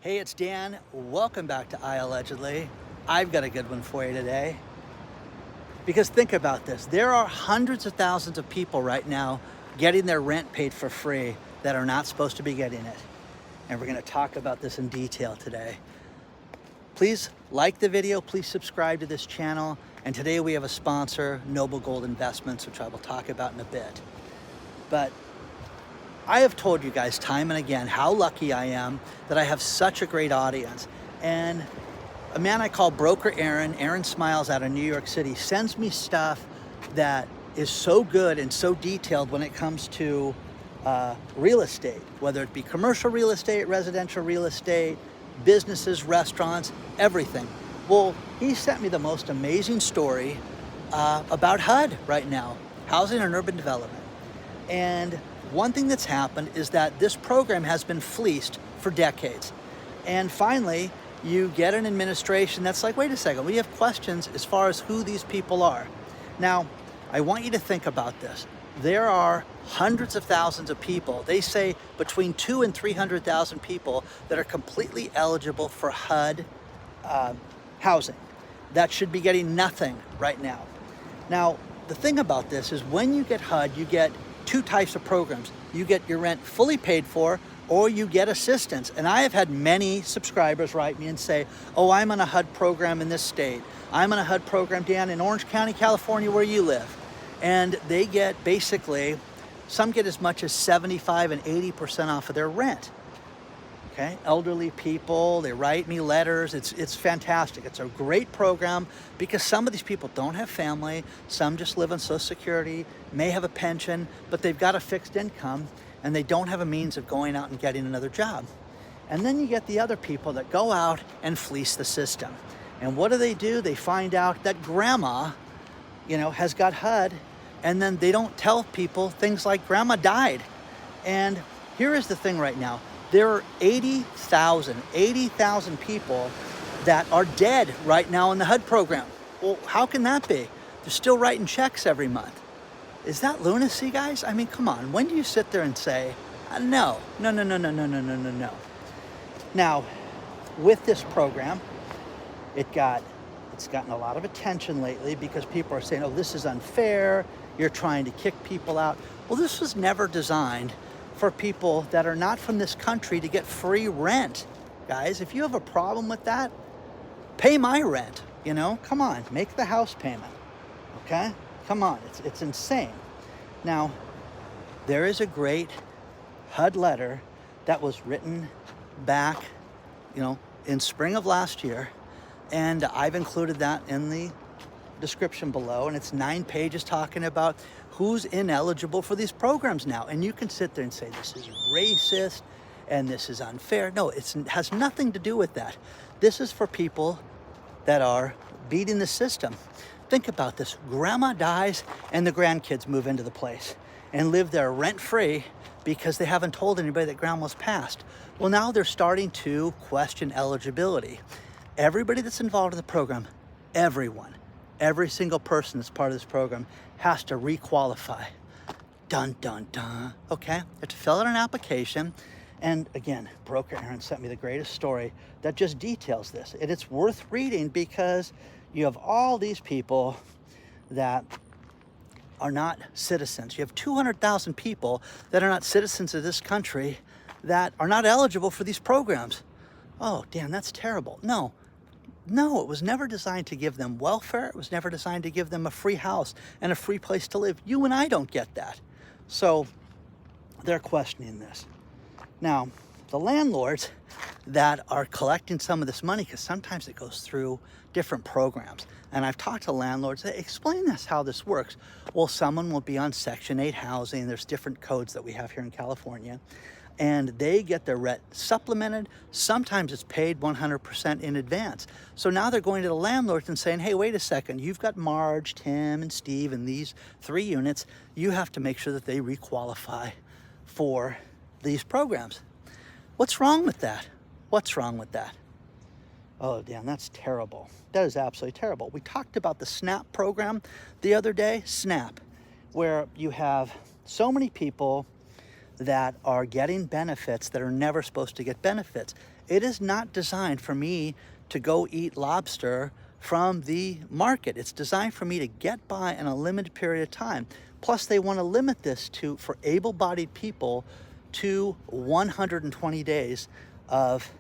Hey, it's Dan. Welcome back to iAllegedly. I've got a good one for you today. Because think about this. There are hundreds of thousands of people right now getting their rent paid for free that are not supposed to be getting it. And we're going to talk about this in detail today. Please like the video. Please subscribe to this channel. And today we have a sponsor, Noble Gold Investments, which I will talk about in a bit. But I have told you guys time and again how lucky I am that I have such a great audience. And a man I call Broker Aaron Smiles out of New York City, sends me stuff that is so good and so detailed when it comes to real estate, whether it be commercial real estate, residential real estate, businesses, restaurants, everything. Well, he sent me the most amazing story about HUD right now, Housing and Urban Development. And one thing that's happened is that this program has been fleeced for decades. And finally, you get an administration that's like, wait a second, we have questions as far as who these people are. Now, I want you to think about this. There are hundreds of thousands of people, they say between 200,000 and 300,000 people that are completely eligible for HUD housing that should be getting nothing right now. Now, the thing about this is when you get HUD, you get two types of programs. You get your rent fully paid for, or you get assistance. And I have had many subscribers write me and say, oh, I'm on a HUD program in this state. I'm on a HUD program, Dan, in Orange County, California, where you live. And they get basically, some get as much as 75 and 80% off of their rent. Okay, elderly people, they write me letters. It's fantastic. It's a great program because some of these people don't have family. Some just live on Social Security, may have a pension, but they've got a fixed income and they don't have a means of going out and getting another job. And then you get the other people that go out and fleece the system. And what do? They find out that grandma, has got HUD, and then they don't tell people things like grandma died. And here is the thing right now. There are 80,000 people that are dead right now in the HUD program. Well, how can that be? They're still writing checks every month. Is that lunacy, guys? I mean, come on. When do you sit there and say, no. Now, with this program, it's gotten a lot of attention lately because people are saying, oh, this is unfair. You're trying to kick people out. Well, this was never designed for people that are not from this country to get free rent. Guys, if you have a problem with that, pay my rent, come on, make the house payment, okay? Come on, it's insane. Now, there is a great HUD letter that was written back, in spring of last year, and I've included that in the description below, and it's 9 pages talking about who's ineligible for these programs now. And you can sit there and say, this is racist and this is unfair. No, it has nothing to do with that. This is for people that are beating the system. Think about this. Grandma dies and the grandkids move into the place and live there rent-free because they haven't told anybody that grandma's passed. Well, now they're starting to question eligibility. Everybody that's involved in the program, every single person that's part of this program has to re-qualify. Dun, dun, dun. Okay, you have to fill out an application. And again, Broker Aaron sent me the greatest story that just details this. And it's worth reading because you have all these people that are not citizens. You have 200,000 people that are not citizens of this country that are not eligible for these programs. Oh, Dan, that's terrible. No, it was never designed to give them welfare. It was never designed to give them a free house and a free place to live. You and I don't get that. So they're questioning this. Now, the landlords that are collecting some of this money, because sometimes it goes through different programs. And I've talked to landlords, they explain this, how this works. Well, someone will be on Section 8 housing. There's different codes that we have here in California. And they get their rent supplemented. Sometimes it's paid 100% in advance. So now they're going to the landlords and saying, hey, wait a second, you've got Marge, Tim, and Steve in these 3 units. You have to make sure that they re-qualify for these programs. What's wrong with that? What's wrong with that? Oh, Dan, that's terrible. That is absolutely terrible. We talked about the SNAP program the other day, SNAP, where you have so many people that are getting benefits that are never supposed to get benefits. It is not designed for me to go eat lobster from the market. It's designed for me to get by in a limited period of time. Plus, they want to limit this for able-bodied people to 120 days of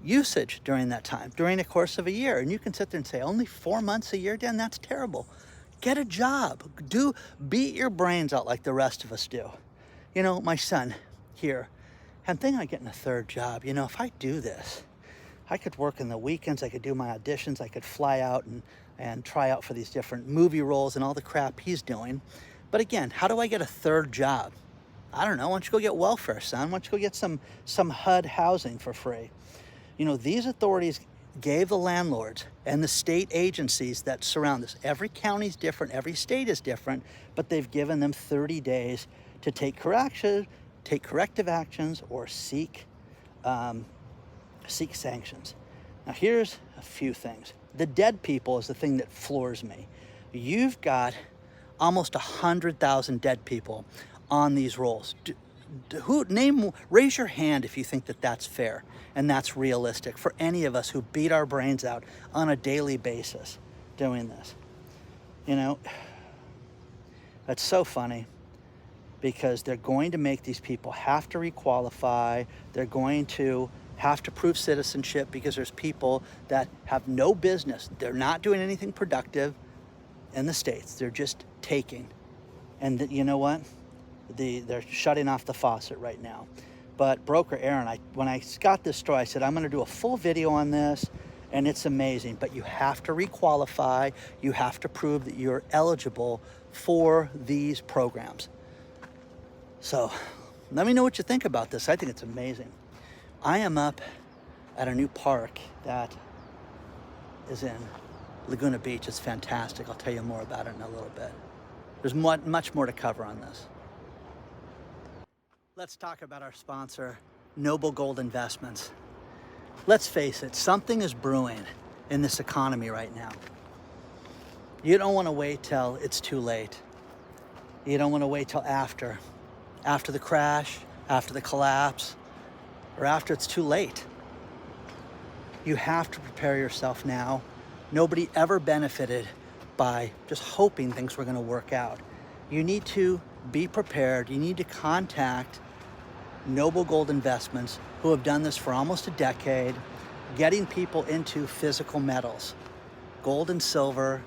usage during that time, during the course of a year. And you can sit there and say, only 4 months a year, Dan, that's terrible. Get a job. Beat your brains out like the rest of us do. You know, my son here, I'm thinking of getting a third job. You know, if I do this, I could work in the weekends, I could do my auditions, I could fly out and try out for these different movie roles and all the crap he's doing. But again, how do I get a third job? I don't know. Why don't you go get welfare, son? Why don't you go get some HUD housing for free? You know, these authorities gave the landlords and the state agencies that surround us. Every county's different, every state is different, but they've given them 30 days to take corrective actions or seek sanctions. Now here's a few things. The dead people is the thing that floors me. You've got almost 100,000 dead people on these rolls. Raise your hand if you think that that's fair and that's realistic for any of us who beat our brains out on a daily basis doing this. You know, it's so funny because they're going to make these people have to requalify. They're going to have to prove citizenship because there's people that have no business. They're not doing anything productive in the States. They're just taking. And you know what? They're shutting off the faucet right now. But broker Aaron, when I got this story, I said, I'm going to do a full video on this, and it's amazing. But you have to requalify. You have to prove that you're eligible for these programs. So let me know what you think about this. I think it's amazing. I am up at a new park that is in Laguna Beach. It's fantastic. I'll tell you more about it in a little bit. There's much more to cover on this. Let's talk about our sponsor, Noble Gold Investments. Let's face it, something is brewing in this economy right now. You don't want to wait till it's too late. You don't want to wait till after the crash, after the collapse, or after it's too late. You have to prepare yourself now. Nobody ever benefited by just hoping things were going to work out. You need to be prepared. You need to contact Noble Gold Investments, who have done this for almost a decade, getting people into physical metals, gold and silver.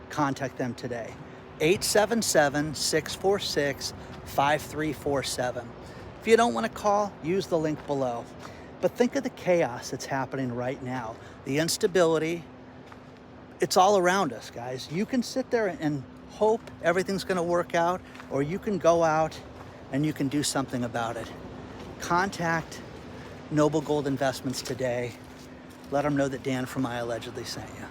Contact them today. 877-646-5347. If you don't want to call, use the link below. But think of the chaos that's happening right now. The instability, it's all around us, guys. You can sit there and hope everything's going to work out, or you can go out and you can do something about it. Contact Noble Gold Investments today. Let them know that Dan from iAllegedly sent you.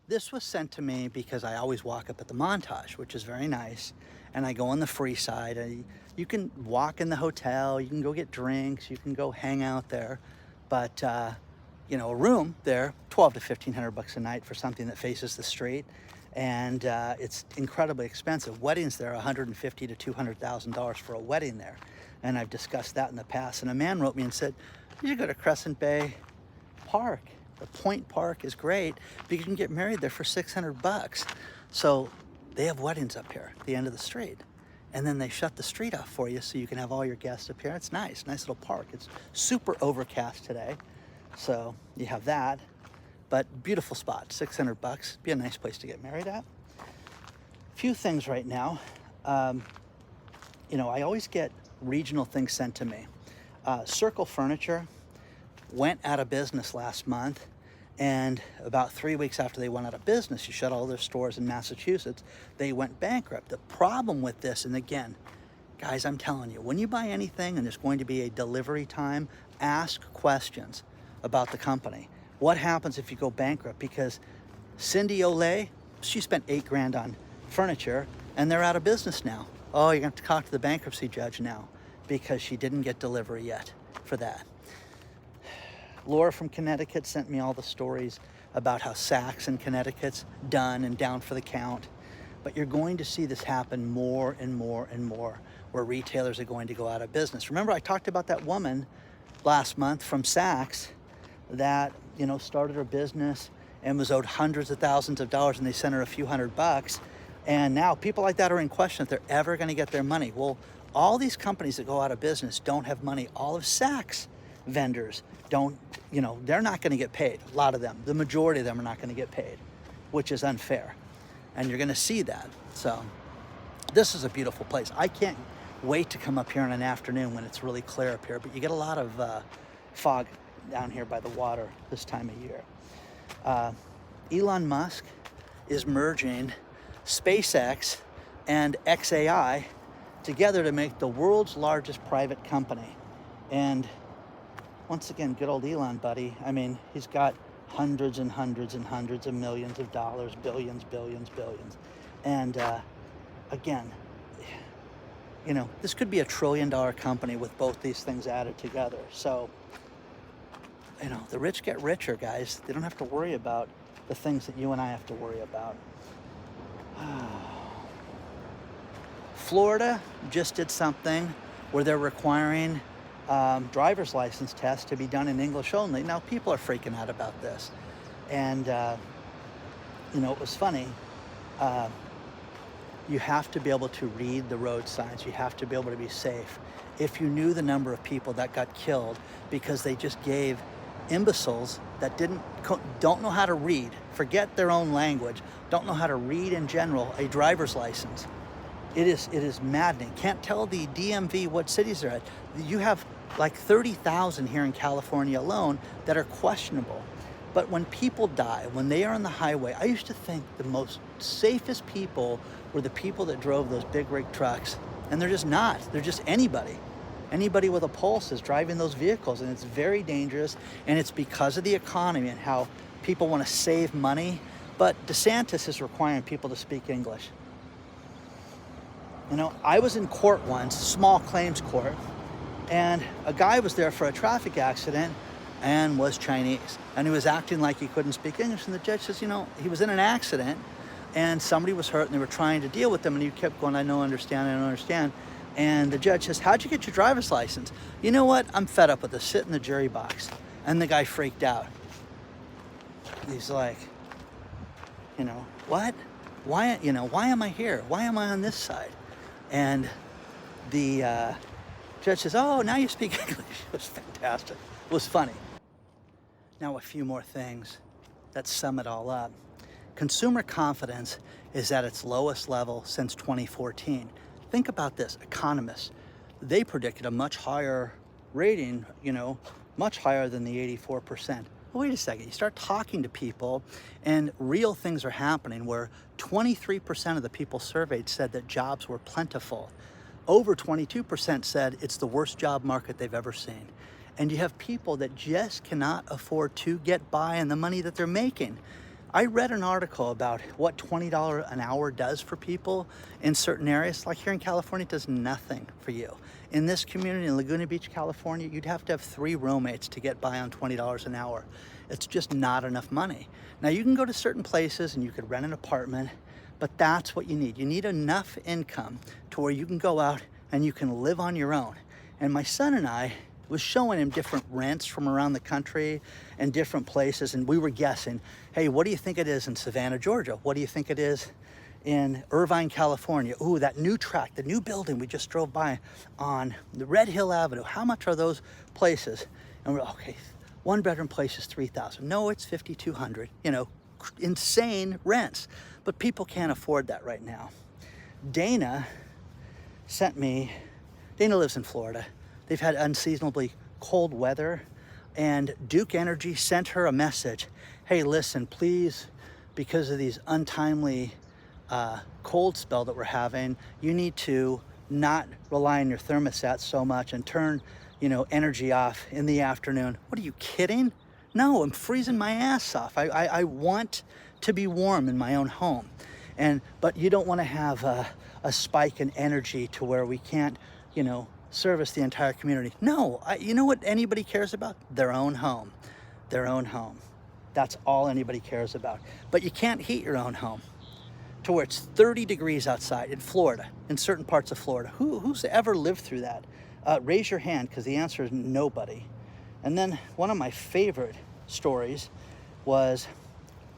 This was sent to me because I always walk up at the Montage, which is very nice, and I go on the free side. You can walk in the hotel, you can go get drinks, you can go hang out there, but you know, a room there, $1,200 to $1,500 a night for something that faces the street, and it's incredibly expensive. Weddings there are $150,000 to $200,000 for a wedding there, and I've discussed that in the past. And a man wrote me and said, you should go to Crescent Bay Park. The Point Park is great, but you can get married there for $600. So they have weddings up here at the end of the street. And then they shut the street off for you so you can have all your guests up here. It's nice little park. It's super overcast today. So you have that, but beautiful spot, $600. Be a nice place to get married at. Few things right now. You know, I always get regional things sent to me. Circle Furniture went out of business last month, and about 3 weeks after they went out of business, you shut all their stores in Massachusetts, they went bankrupt. The problem with this, and again, guys, I'm telling you, when you buy anything and there's going to be a delivery time, ask questions about the company. What happens if you go bankrupt? Because Cindy Olay, she spent $8 grand on furniture and they're out of business now. Oh, you're going to have to talk to the bankruptcy judge now because she didn't get delivery yet for that. Laura from Connecticut sent me all the stories about how Saks in Connecticut's done and down for the count. But you're going to see this happen more and more and more, where retailers are going to go out of business. Remember, I talked about that woman last month from Saks that, started her business and was owed hundreds of thousands of dollars, and they sent her a few $100. And now people like that are in question if they're ever going to get their money. Well, all these companies that go out of business don't have money. All of Saks vendors don't, they're not going to get paid. A lot of them, the majority of them are not going to get paid, which is unfair. And you're going to see that. So this is a beautiful place. I can't wait to come up here in an afternoon when it's really clear up here, but you get a lot of fog down here by the water this time of year. Elon Musk is merging SpaceX and XAI together to make the world's largest private company. And once again, good old Elon, buddy. I mean, he's got hundreds and hundreds and hundreds of millions of dollars, billions. And again, this could be $1 trillion company with both these things added together. So, the rich get richer, guys. They don't have to worry about the things that you and I have to worry about. Florida just did something where they're requiring driver's license tests to be done in English only. Now, people are freaking out about this. And, it was funny. You have to be able to read the road signs. You have to be able to be safe. If you knew the number of people that got killed because they just gave imbeciles that don't know how to read, forget their own language, don't know how to read in general, a driver's license. It is maddening. Can't tell the DMV what cities they're at. You have like 30,000 here in California alone that are questionable. But when people die, when they are on the highway, I used to think the most safest people were the people that drove those big rig trucks. And they're just not. They're just anybody. Anybody with a pulse is driving those vehicles, and it's very dangerous. And it's because of the economy and how people want to save money. But DeSantis is requiring people to speak English. I was in court once, small claims court, and a guy was there for a traffic accident and was Chinese. And he was acting like he couldn't speak English. And the judge says, he was in an accident and somebody was hurt and they were trying to deal with them. And he kept going, I don't understand. And the judge says, how'd you get your driver's license? You know what? I'm fed up with this. Sit in the jury box. And the guy freaked out. He's like, what? Why am I here? Why am I on this side? And the judge says, oh, now you speak English. It was fantastic. It was funny. Now a few more things that sum it all up. Consumer confidence is at its lowest level since 2014. Think about this. Economists, they predicted a much higher rating, much higher than the 84%. Well, wait a second. You start talking to people and real things are happening where 23% of the people surveyed said that jobs were plentiful. Over 22% said it's the worst job market they've ever seen. And you have people that just cannot afford to get by on the money that they're making. I read an article about what $20 an hour does for people in certain areas. Like here in California, it does nothing for you. In this community in Laguna Beach, California, you'd have to have 3 roommates to get by on $20 an hour. It's just not enough money. Now you can go to certain places and you could rent an apartment, but that's what you need. You need enough income to where you can go out and you can live on your own. And my son and I was showing him different rents from around the country and different places, and we were guessing, hey, what do you think it is in Savannah, Georgia? What do you think it is in Irvine, California? Ooh, that new tract, the new building we just drove by on the Red Hill Avenue. How much are those places? And we're okay, 1-bedroom place is $3,000. No, it's $5,200. Insane rents, but people can't afford that right now. Dana lives in Florida. They've had unseasonably cold weather, and Duke Energy sent her a message. Hey, listen, please, because of these untimely cold spell that we're having, you need to not rely on your thermostat so much and turn, energy off in the afternoon. What are you kidding? No, I'm freezing my ass off. I want to be warm in my own home. But you don't want to have a spike in energy to where we can't, service the entire community. No, you know what anybody cares about? Their own home. Their own home. That's all anybody cares about. But you can't heat your own home. to where it's 30 degrees outside in Florida, in certain parts of Florida. Who's ever lived through that? Raise your hand, because the answer is nobody. And then one of my favorite stories was,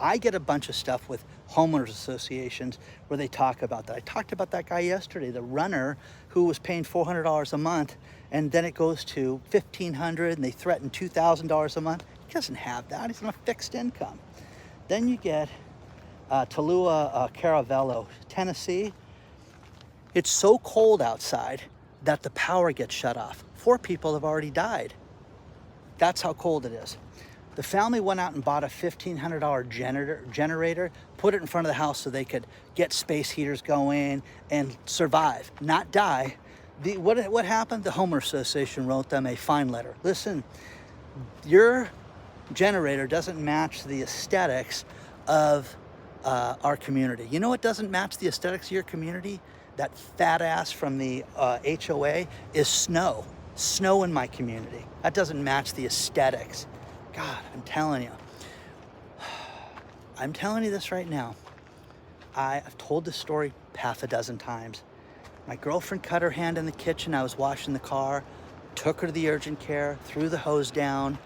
I get a bunch of stuff with homeowners associations where they talk about that. I talked about that guy yesterday, the runner who was paying $400 a month, and then it goes to $1,500, and they threaten $2,000 a month. He doesn't have that. He's on a fixed income. Then you get Tallulah Caravello, Tennessee. It's so cold outside that the power gets shut off. 4 people have already died. That's how cold it is. The family went out and bought a $1,500 generator, put it in front of the house so they could get space heaters going and survive, not die. What happened? The homeowner association wrote them a fine letter. Listen, your generator doesn't match the aesthetics of our community. You know what doesn't match the aesthetics of your community? That fat ass from the HOA is snow. Snow in my community. That doesn't match the aesthetics. God, I'm telling you. I'm telling you this right now. I've told this story half a dozen times. My girlfriend cut her hand in the kitchen. I was washing the car, took her to the urgent care, threw the hose down,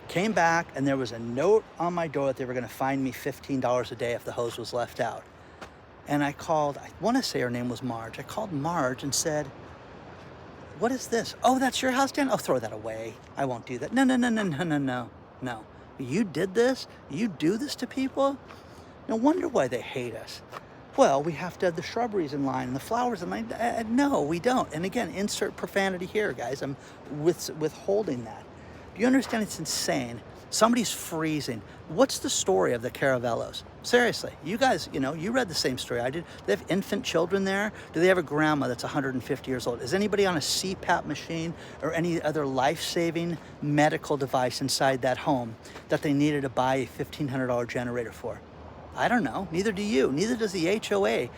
came back, and there was a note on my door that they were going to fine me $15 a day if the hose was left out. And I called, I want to say her name was Marge. I called Marge and said, what is this? Oh, that's your house, Dan? Oh, throw that away. I won't do that. No. You did this? You do this to people? No wonder why they hate us. Well, we have to have the shrubberies in line and the flowers in line. No, we don't. And again, insert profanity here, guys. I'm withholding that. Do you understand? It's insane. Somebody's freezing. What's the story of the Caravellos? Seriously, you guys, you read the same story I did. They have infant children there. Do they have a grandma that's 150 years old? Is anybody on a CPAP machine or any other life-saving medical device inside that home that they needed to buy a $1,500 generator for? I don't know. Neither do you. Neither does the HOA.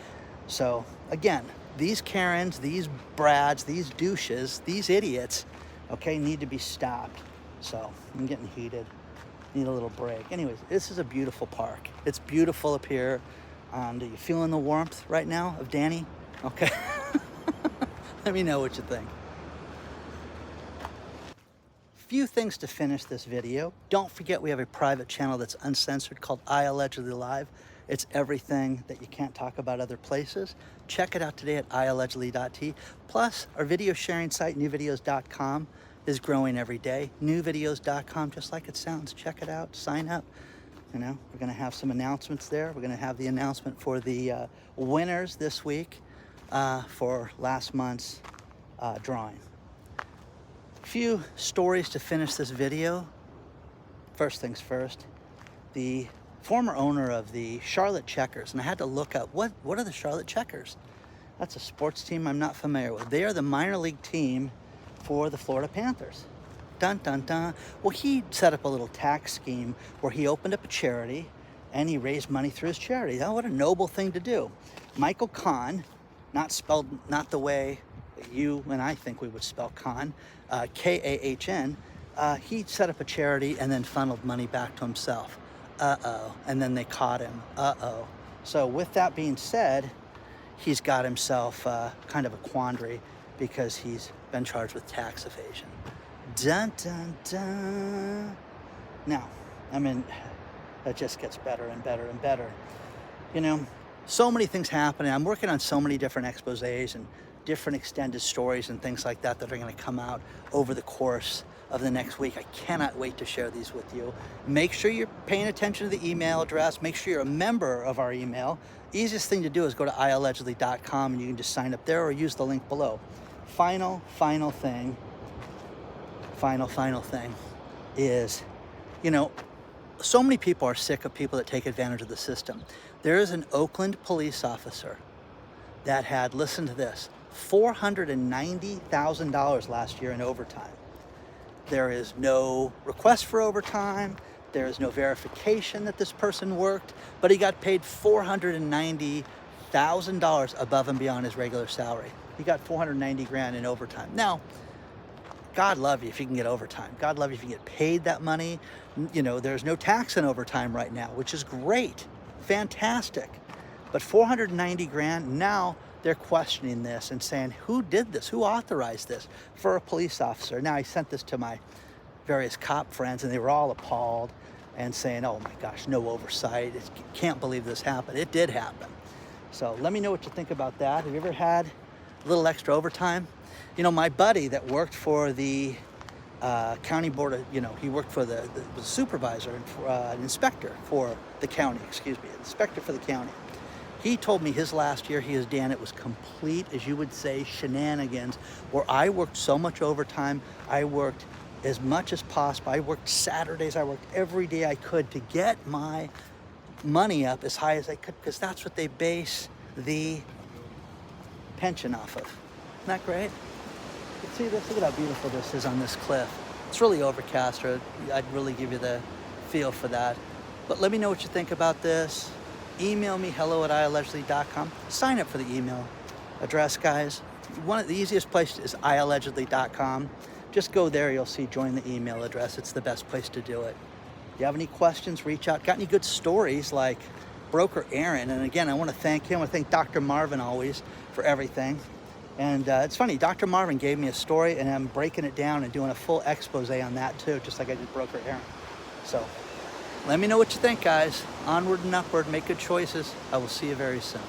So again, these Karens, these Brads, these douches, these idiots, okay, need to be stopped. So I'm getting heated. Need a little break. Anyways, this is a beautiful park. It's beautiful up here. Are you feeling the warmth right now of Danny? Okay. Let me know what you think. Few things to finish this video. Don't forget we have a private channel that's uncensored called iAllegedly Live. It's everything that you can't talk about other places. Check it out today at iAllegedly.t. Plus, our video sharing site, newvideos.com, is growing every day. Newvideos.com, just like it sounds. Check it out, sign up. We're gonna have some announcements there. We're gonna have the announcement for the winners this week for last month's drawing. Few stories to finish this video. First things first, the former owner of the Charlotte Checkers, and I had to look up, what are the Charlotte Checkers? That's a sports team I'm not familiar with. They are the minor league team for the Florida Panthers. Dun, dun, dun. Well, he set up a little tax scheme where he opened up a charity and he raised money through his charity. Oh, what a noble thing to do. Michael Kahn, not spelled not the way you and I think we would spell Kahn, K-A-H-N, he set up a charity and then funneled money back to himself. And then they caught him. So with that being said, he's got himself kind of a quandary because he's been charged with tax evasion. Dun, dun, dun. Now, that just gets better and better and better. So many things happening. I'm working on so many different exposés and different extended stories and things like that that are going to come out over the course of the next week. I cannot wait to share these with you. Make sure you're paying attention to the email address. Make sure you're a member of our email. Easiest thing to do is go to iAllegedly.com and you can just sign up there or use the link below. Final thing is, so many people are sick of people that take advantage of the system. There is an Oakland police officer that had, listen to this, $490,000 last year in overtime. There is no request for overtime. There is no verification that this person worked, but he got paid $490,000 above and beyond his regular salary. He got 490 grand in overtime. Now, God love you if you can get overtime. God love you if you get paid that money. There's no tax on overtime right now, which is great, fantastic. But 490 grand, now they're questioning this and saying, who did this? Who authorized this for a police officer? Now, I sent this to my various cop friends, and they were all appalled and saying, oh my gosh, no oversight. Can't believe this happened. It did happen. So let me know what you think about that. Have you ever had a little extra overtime? You know, my buddy that worked for the county board of, he worked for the supervisor and an inspector for the county, inspector for the county. He told me his last year, Dan, it was complete, as you would say, shenanigans, where I worked so much overtime. I worked as much as possible. I worked Saturdays. I worked every day I could to get my money up as high as I could, because that's what they base the pension off of. Isn't that great? You can see this. Look at how beautiful this is on this cliff. It's really overcast, or I'd really give you the feel for that. But let me know what you think about this. Email me, hello@iallegedly.com. Sign up for the email address, guys. One of the easiest places is iallegedly.com. Just go there, you'll see join the email address. It's the best place to do it. If you have any questions, reach out. Got any good stories like Broker Aaron? And again, I want to thank him. I thank Dr. Marvin always for everything. And it's funny, Dr. Marvin gave me a story, and I'm breaking it down and doing a full expose on that too, just like I did Broker Aaron. So let me know what you think, guys. Onward and upward, make good choices. I will see you very soon.